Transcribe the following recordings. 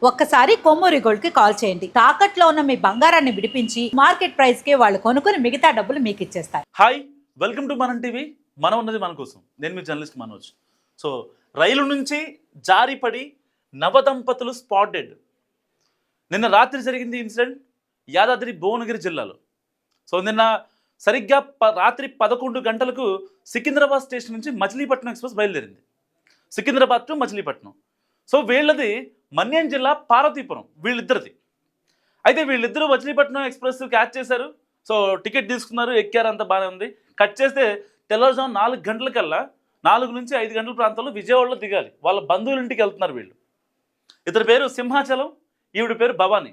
ఒక్కసారి కొమ్మూరి గోల్డ్ కి కాల్ చేయండి. తాకట్లో ఉన్న మీ బంగారాన్ని విడిపించి మార్కెట్ ప్రైస్ కి వాళ్ళు కొనుక్కుని మిగతా డబ్బులు మీకు ఇచ్చేస్తారు. హాయ్, వెల్కమ్ టు మనం టీవీ. మనం ఉన్నది మన కోసం. నేను మీ జర్నలిస్ట్ మనోజ్. సో రైలు నుంచి జారిపడి నవదంపతులు స్పాటెడ్. నిన్న రాత్రి జరిగింది ఇన్సిడెంట్ యాదాద్రి భువనగిరి జిల్లాలో. సో నిన్న సరిగ్గా రాత్రి 11 గంటలకు సికింద్రాబాద్ స్టేషన్ నుంచి మచిలీపట్నం ఎక్స్ప్రెస్ బయలుదేరింది. సికింద్రాబాద్ టు మచిలీపట్నం. సో వీళ్ళది మన్యం జిల్లా పార్వతీపురం, వీళ్ళిద్దరిది. అయితే వీళ్ళిద్దరూ మచిలీపట్నం ఎక్స్ప్రెస్ క్యాచ్ చేశారు. సో టికెట్ తీసుకున్నారు, ఎక్కారు, అంతా బాగానే ఉంది. కట్ చేస్తే తెల్లవారుజాము 4 గంటలకల్లా 4 నుంచి 5 గంటల ప్రాంతంలో విజయవాడలో దిగాలి. వాళ్ళ బంధువుల ఇంటికి వెళ్తున్నారు వీళ్ళు. ఇతని పేరు సింహాచలం, ఈవిడ పేరు భవానీ.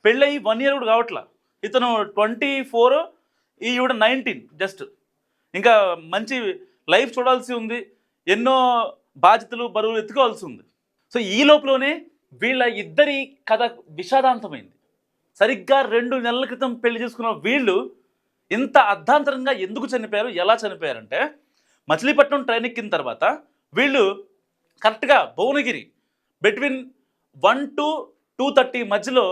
పెళ్ళయి 1 year కూడా కావట్లా. ఇతను 24, ఈవిడ 19 జస్ట్. ఇంకా మంచి లైఫ్ చూడాల్సి ఉంది, ఎన్నో బాధ్యతలు బరువులు ఎత్తుకోవాల్సి ఉంది. సో ఈ లోపలనే వీళ్ళ ఇద్దరి కథ విషాదాంతమైంది. సరిగ్గా 2 నెలల క్రితం పెళ్లి చేసుకున్న వీళ్ళు ఇంత అర్ధాంతరంగా ఎందుకు చనిపోయారు, ఎలా చనిపోయారంటే, మచిలీపట్నం ట్రైన్ ఎక్కిన తర్వాత వీళ్ళు కరెక్ట్గా భువనగిరి బిట్వీన్ 1 to 2:30 మధ్యలో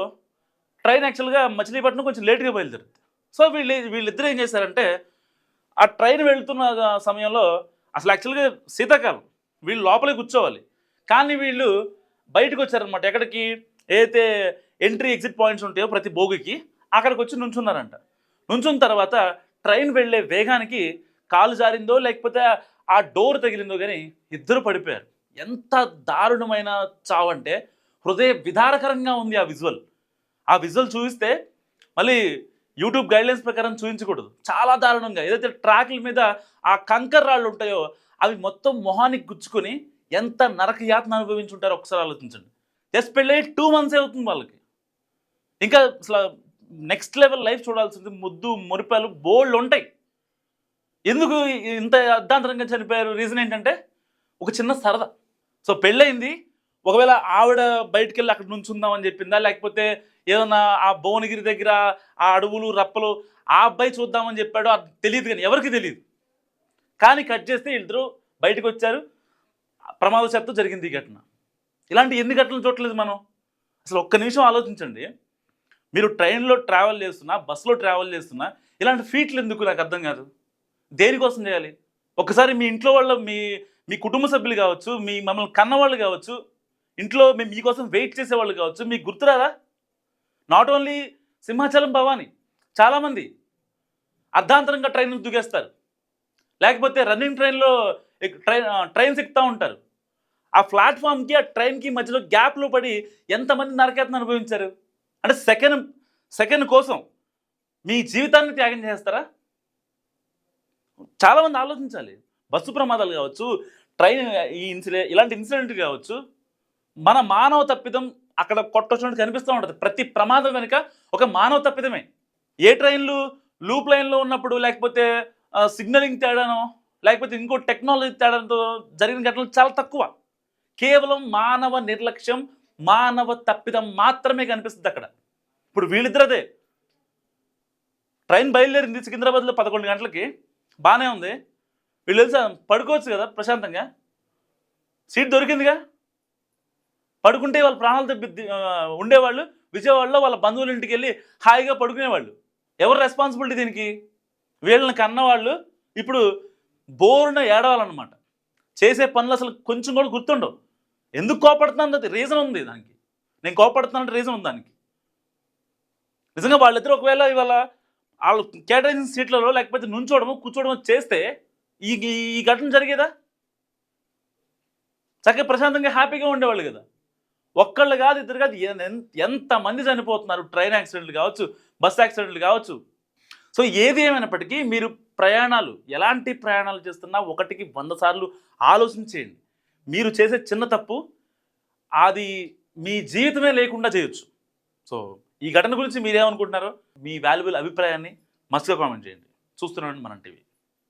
ట్రైన్ యాక్చువల్గా మచిలీపట్నం కొంచెం లేట్గా బయలుదేరుతుంది. సో వీళ్ళిద్దరు ఏం చేశారంటే, ఆ ట్రైన్ వెళ్తున్న సమయంలో అసలు యాక్చువల్గా శీతాకాలం, వీళ్ళు లోపలే కూర్చోవాలి. కానీ వీళ్ళు బయటకు వచ్చారనమాట. ఎక్కడికి ఏదైతే ఎంట్రీ ఎగ్జిట్ పాయింట్స్ ఉంటాయో ప్రతి బోగికి, అక్కడికి వచ్చి నుంచున్నారంట. నుంచున్న తర్వాత ట్రైన్ వెళ్ళే వేగానికి కాలు జారిందో లేకపోతే ఆ డోర్ తగిలిందో కానీ ఇద్దరు పడిపోయారు. ఎంత దారుణమైన చావు అంటే హృదయ విదారకరంగా ఉంది ఆ విజువల్. ఆ విజువల్ చూపిస్తే మళ్ళీ యూట్యూబ్ గైడ్లైన్స్ ప్రకారం చూపించకూడదు. చాలా దారుణంగా, ఏదైతే ట్రాక్ల మీద ఆ కంకర్ రాళ్ళు ఉంటాయో అవి మొత్తం మొహానికి గుచ్చుకొని ఎంత నరక యాతన అనుభవించుంటారో ఒకసారి ఆలోచించండి. జస్ట్ పెళ్ళి 2 months అవుతుంది వాళ్ళకి. ఇంకా అసలు నెక్స్ట్ లెవెల్ లైఫ్ చూడాల్సింది. ముద్దు మురిపాలు బోల్డ్ ఉంటాయి. ఎందుకు ఇంత అర్ధాంతరంగా చనిపోయారు? రీజన్ ఏంటంటే ఒక చిన్న సరదా. సో పెళ్ళయింది, ఒకవేళ ఆవిడ బయటికి వెళ్ళి అక్కడ నుంచుందామని చెప్పిందా, లేకపోతే ఏదన్నా ఆ భువనగిరి దగ్గర ఆ అడవులు రప్పలు ఆ అబ్బాయి చూద్దామని చెప్పాడు, అది తెలియదు. కానీ ఎవరికి తెలియదు. కానీ కట్ చేస్తే వీళ్ళిద్దరూ బయటకు వచ్చారు. ప్రమాదశాత్తు జరిగింది ఈ ఘటన. ఇలాంటి ఎన్ని ఘటనలు చూడలేదు మనం. అసలు ఒక్క నిమిషం ఆలోచించండి. మీరు ట్రైన్లో ట్రావెల్ చేస్తున్నా, బస్సులో ట్రావెల్ చేస్తున్నా ఇలాంటి ఫీట్లు ఎందుకు నాకు అర్థం కాదు. దేనికోసం చేయాలి? ఒకసారి మీ ఇంట్లో వాళ్ళు, మీ కుటుంబ సభ్యులు కావచ్చు, మమ్మల్ని కన్నవాళ్ళు కావచ్చు, ఇంట్లో మీకోసం వెయిట్ చేసేవాళ్ళు కావచ్చు, మీకు గుర్తురాదా? నాట్ ఓన్లీ సింహాచలం భవానీ, చాలామంది అర్ధాంతరంగా ట్రైన్ దూకేస్తారు. లేకపోతే రన్నింగ్ ట్రైన్లో ట్రైన్స్ ఎక్కుతూ ఉంటారు. ఆ ప్లాట్ఫామ్కి ఆ ట్రైన్కి మధ్యలో గ్యాప్లో పడి ఎంతమంది నరకేతను అనుభవించారు. అంటే సెకండ్ కోసం మీ జీవితాన్ని త్యాగం చేస్తారా? చాలామంది ఆలోచించాలి. బస్సు ప్రమాదాలు కావచ్చు, ట్రైన్ ఇలాంటి ఇన్సిడెంట్ కావచ్చు, మన మానవ తప్పిదం అక్కడ కొట్టొచ్చినట్టు కనిపిస్తూ ఉంటుంది. ప్రతి ప్రమాదం వెనుక ఒక మానవ తప్పిదమే. ఏ ట్రైన్లు లూప్ లైన్లో ఉన్నప్పుడు, లేకపోతే సిగ్నలింగ్ తేడానో, లేకపోతే ఇంకో టెక్నాలజీ తేడాతో జరిగిన ఘటనలు చాలా తక్కువ. కేవలం మానవ నిర్లక్ష్యం, మానవ తప్పిదం మాత్రమే కనిపిస్తుంది అక్కడ. ఇప్పుడు వీళ్ళిద్దరదే. ట్రైన్ బయలుదేరింది సికింద్రాబాద్లో 11 గంటలకి, బాగానే ఉంది. వీళ్ళు తెలుసా, పడుకోవచ్చు కదా ప్రశాంతంగా, సీట్ దొరికిందిగా. పడుకుంటే వాళ్ళ ప్రాణాలు ఉండేవాళ్ళు. విజయవాడలో వాళ్ళ బంధువుల ఇంటికి వెళ్ళి హాయిగా పడుకునేవాళ్ళు. ఎవరు రెస్పాన్సిబిలిటీ దీనికి? వీళ్ళని కన్నవాళ్ళు ఇప్పుడు బోరున ఏడవాలన్నమాట. చేసే పనులు అసలు కొంచెం కూడా గుర్తుండవు. ఎందుకు కోపడుతున్నాను అది రీజన్ ఉంది దానికి. నేను కోపడుతున్నానంటే రీజన్ ఉంది దానికి. నిజంగా వాళ్ళిద్దరు ఒకవేళ ఇవాళ వాళ్ళు కేటాయించిన సీట్లలో లేకపోతే నుంచోవడము కూర్చోవడము చేస్తే ఈ ఘటన జరిగేదా? చక్కగా ప్రశాంతంగా హ్యాపీగా ఉండేవాళ్ళు కదా. ఒక్కళ్ళు కాదు, ఇద్దరు కాదు, ఎంతమంది చనిపోతున్నారు. ట్రైన్ యాక్సిడెంట్లు కావచ్చు, బస్ యాక్సిడెంట్లు కావచ్చు. సో ఏది ఏమైనప్పటికీ మీరు ప్రయాణాలు, ఎలాంటి ప్రయాణాలు చేస్తున్నా 1కి 100 సార్లు ఆలోచించేయండి. మీరు చేసే చిన్న తప్పు అది మీ జీవితమే లేకుండా చేయొచ్చు. సో ఈ ఘటన గురించి మీరేమనుకుంటున్నారో మీ వాల్యుబుల్ అభిప్రాయాన్ని మస్తుగా కామెంట్ చేయండి. చూస్తున్నాను మనం టీవీ.